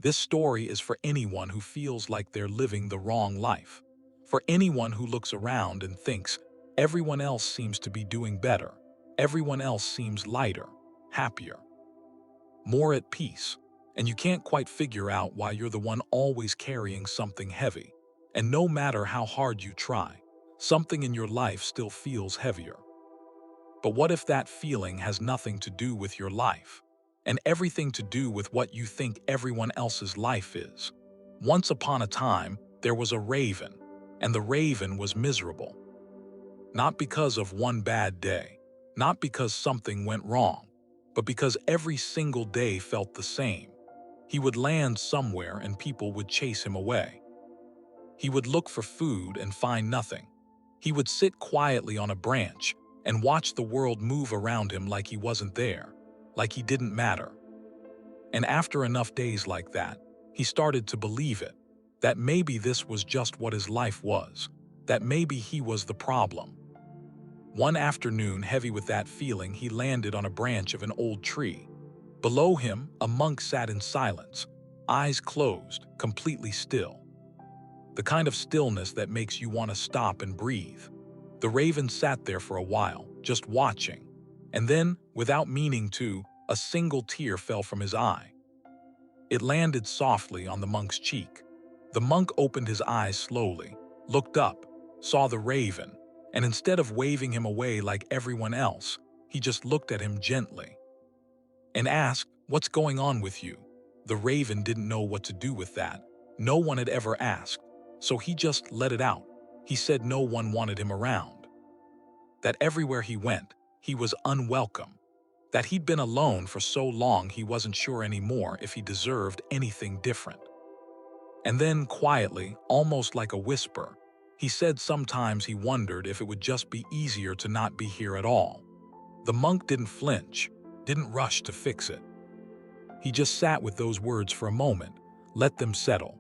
This story is for anyone who feels like they're living the wrong life. For anyone who looks around and thinks, everyone else seems to be doing better. Everyone else seems lighter, happier, more at peace. And you can't quite figure out why you're the one always carrying something heavy. And no matter how hard you try, something in your life still feels heavier. But what if that feeling has nothing to do with your life, and everything to do with what you think everyone else's life is? Once upon a time, there was a raven, and the raven was miserable. Not because of one bad day, not because something went wrong, but because every single day felt the same. He would land somewhere and people would chase him away. He would look for food and find nothing. He would sit quietly on a branch and watch the world move around him like he wasn't there, like he didn't matter. And after enough days like that, he started to believe it, that maybe this was just what his life was, that maybe he was the problem. One afternoon, heavy with that feeling, he landed on a branch of an old tree. Below him, a monk sat in silence, eyes closed, completely still. The kind of stillness that makes you want to stop and breathe. The raven sat there for a while, just watching, and then, without meaning to, a single tear fell from his eye. It landed softly on the monk's cheek. The monk opened his eyes slowly, looked up, saw the raven, and instead of waving him away like everyone else, he just looked at him gently and asked, "What's going on with you?" The raven didn't know what to do with that. No one had ever asked, so he just let it out. He said no one wanted him around, that everywhere he went, he was unwelcome, that he'd been alone for so long he wasn't sure anymore if he deserved anything different. And then, quietly, almost like a whisper, he said sometimes he wondered if it would just be easier to not be here at all. The monk didn't flinch, didn't rush to fix it. He just sat with those words for a moment, let them settle.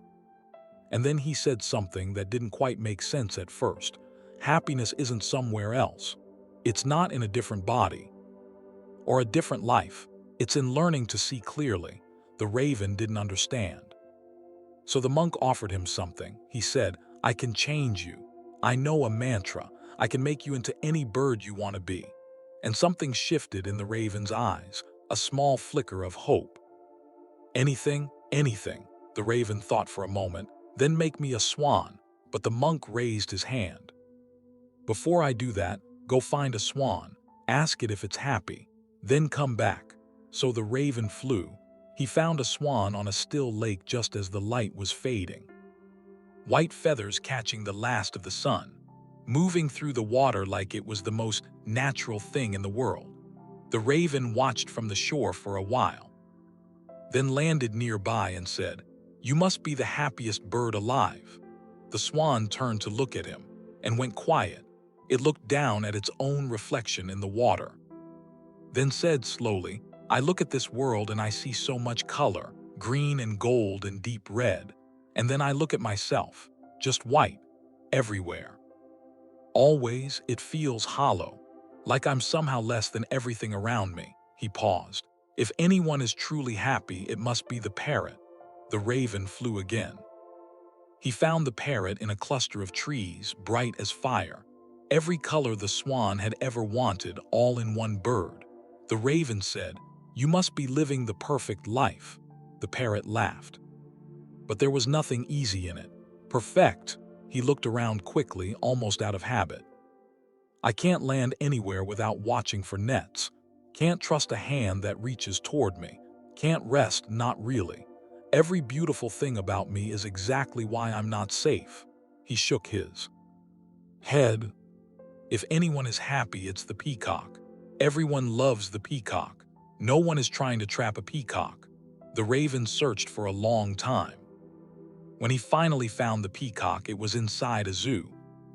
And then he said something that didn't quite make sense at first. Happiness isn't somewhere else. It's not in a different body or a different life. It's in learning to see clearly. The raven didn't understand. So the monk offered him something. He said, "I can change you. I know a mantra. I can make you into any bird you want to be." And something shifted in the raven's eyes, a small flicker of hope. "Anything, anything," the raven thought for a moment. "Then make me a swan." But the monk raised his hand. "Before I do that, go find a swan. Ask it if it's happy. Then come back." So the raven flew. He found a swan on a still lake just as the light was fading. White feathers catching the last of the sun, moving through the water like it was the most natural thing in the world. The raven watched from the shore for a while, then landed nearby and said, "You must be the happiest bird alive." The swan turned to look at him and went quiet. It looked down at its own reflection in the water, then said slowly, "I look at this world and I see so much color, green and gold and deep red. And then I look at myself, just white, everywhere. Always it feels hollow, like I'm somehow less than everything around me." He paused. "If anyone is truly happy, it must be the parrot." The raven flew again. He found the parrot in a cluster of trees, bright as fire. Every color the swan had ever wanted, all in one bird. The raven said, "You must be living the perfect life." The parrot laughed. But there was nothing easy in it. Perfect. He looked around quickly, almost out of habit. "I can't land anywhere without watching for nets. Can't trust a hand that reaches toward me. Can't rest, not really. Every beautiful thing about me is exactly why I'm not safe." He shook his head. "If anyone is happy, it's the peacock. Everyone loves the peacock. No one is trying to trap a peacock." The raven searched for a long time. When he finally found the peacock, it was inside a zoo.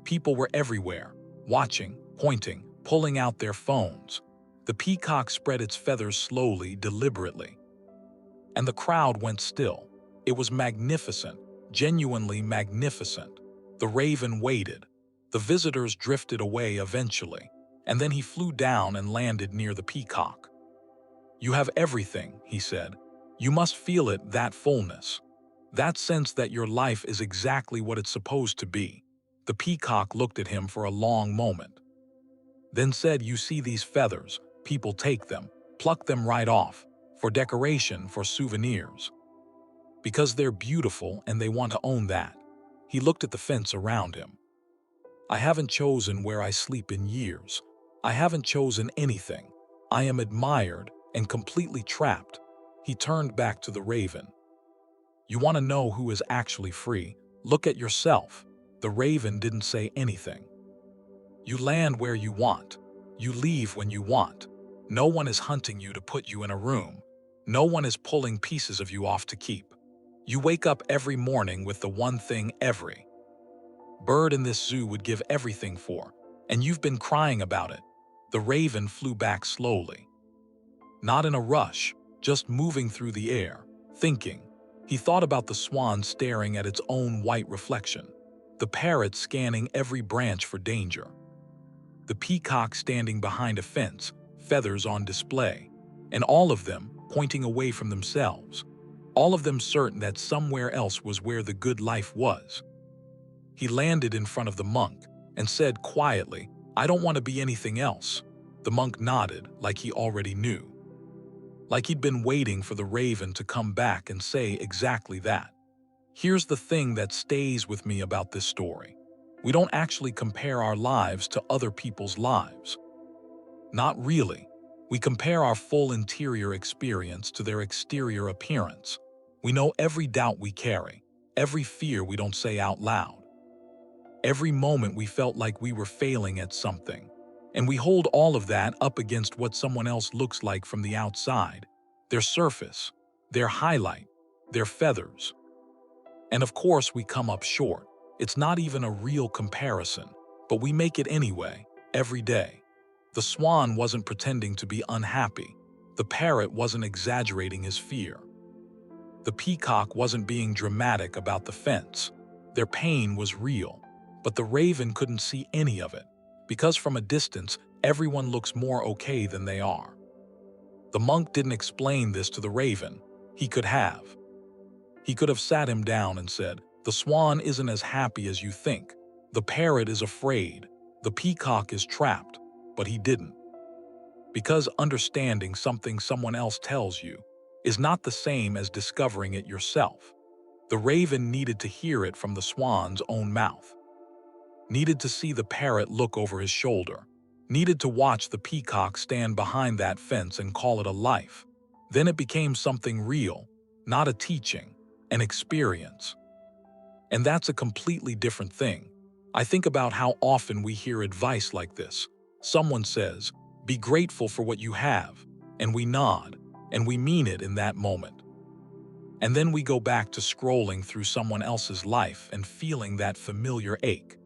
People were everywhere, watching, pointing, pulling out their phones. The peacock spread its feathers slowly, deliberately. And the crowd went still. It was magnificent, genuinely magnificent. The raven waited. The visitors drifted away eventually, and then he flew down and landed near the peacock. "You have everything," he said. You must feel it, that fullness. That sense that your life is exactly what it's supposed to be. The peacock looked at him for a long moment, then said, "You see these feathers? People take them, pluck them right off, for decoration, for souvenirs. Because they're beautiful and they want to own that." He looked at the fence around him. "I haven't chosen where I sleep in years. I haven't chosen anything. I am admired and completely trapped." He turned back to the raven. "You want to know who is actually free? Look at yourself." The raven didn't say anything. "You land where you want. You leave when you want. No one is hunting you to put you in a room. No one is pulling pieces of you off to keep. You wake up every morning with the one thing every bird in this zoo would give everything for, and you've been crying about it." The raven flew back slowly. Not in a rush, just moving through the air, thinking. He thought about the swan staring at its own white reflection, the parrot scanning every branch for danger, the peacock standing behind a fence, feathers on display, and all of them pointing away from themselves, all of them certain that somewhere else was where the good life was. He landed in front of the monk and said quietly, "I don't want to be anything else." The monk nodded, like he already knew, like he'd been waiting for the raven to come back and say exactly that. Here's the thing that stays with me about this story. We don't actually compare our lives to other people's lives. Not really. We compare our full interior experience to their exterior appearance. We know every doubt we carry, every fear we don't say out loud, every moment we felt like we were failing at something. And we hold all of that up against what someone else looks like from the outside, their surface, their highlight, their feathers. And of course we come up short. It's not even a real comparison, but we make it anyway, every day. The swan wasn't pretending to be unhappy. The parrot wasn't exaggerating his fear. The peacock wasn't being dramatic about the fence. Their pain was real, but the raven couldn't see any of it, because from a distance, everyone looks more okay than they are. The monk didn't explain this to the raven. He could have. He could have sat him down and said, "The swan isn't as happy as you think. The parrot is afraid. The peacock is trapped." But he didn't. Because understanding something someone else tells you is not the same as discovering it yourself. The raven needed to hear it from the swan's own mouth, needed to see the parrot look over his shoulder, needed to watch the peacock stand behind that fence and call it a life. Then it became something real, not a teaching, an experience. And that's a completely different thing. I think about how often we hear advice like this. Someone says, "Be grateful for what you have," and we nod, and we mean it in that moment. And then we go back to scrolling through someone else's life and feeling that familiar ache.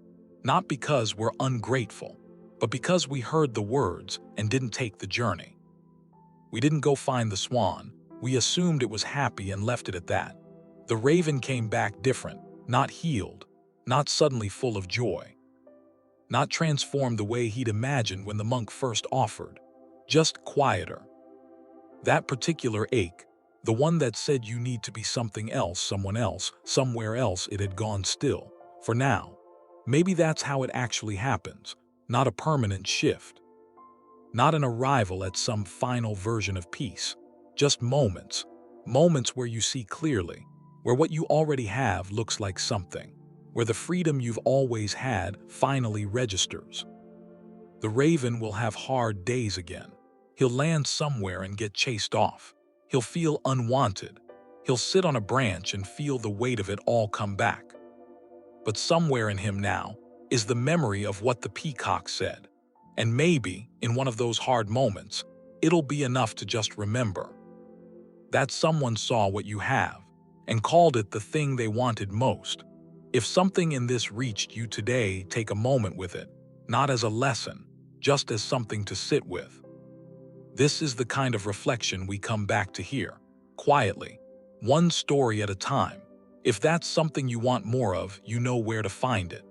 Not because we're ungrateful, but because we heard the words and didn't take the journey. We didn't go find the swan. We assumed it was happy and left it at that. The raven came back different, not healed, not suddenly full of joy, not transformed the way he'd imagined when the monk first offered, just quieter. That particular ache, the one that said you need to be something else, someone else, somewhere else, it had gone still, for now. Maybe that's how it actually happens, not a permanent shift, not an arrival at some final version of peace, just moments, moments where you see clearly, where what you already have looks like something, where the freedom you've always had finally registers. The raven will have hard days again. He'll land somewhere and get chased off. He'll feel unwanted. He'll sit on a branch and feel the weight of it all come back. But somewhere in him now is the memory of what the peacock said. And maybe, in one of those hard moments, it'll be enough to just remember that someone saw what you have and called it the thing they wanted most. If something in this reached you today, take a moment with it, not as a lesson, just as something to sit with. This is the kind of reflection we come back to here, quietly, one story at a time. If that's something you want more of, you know where to find it.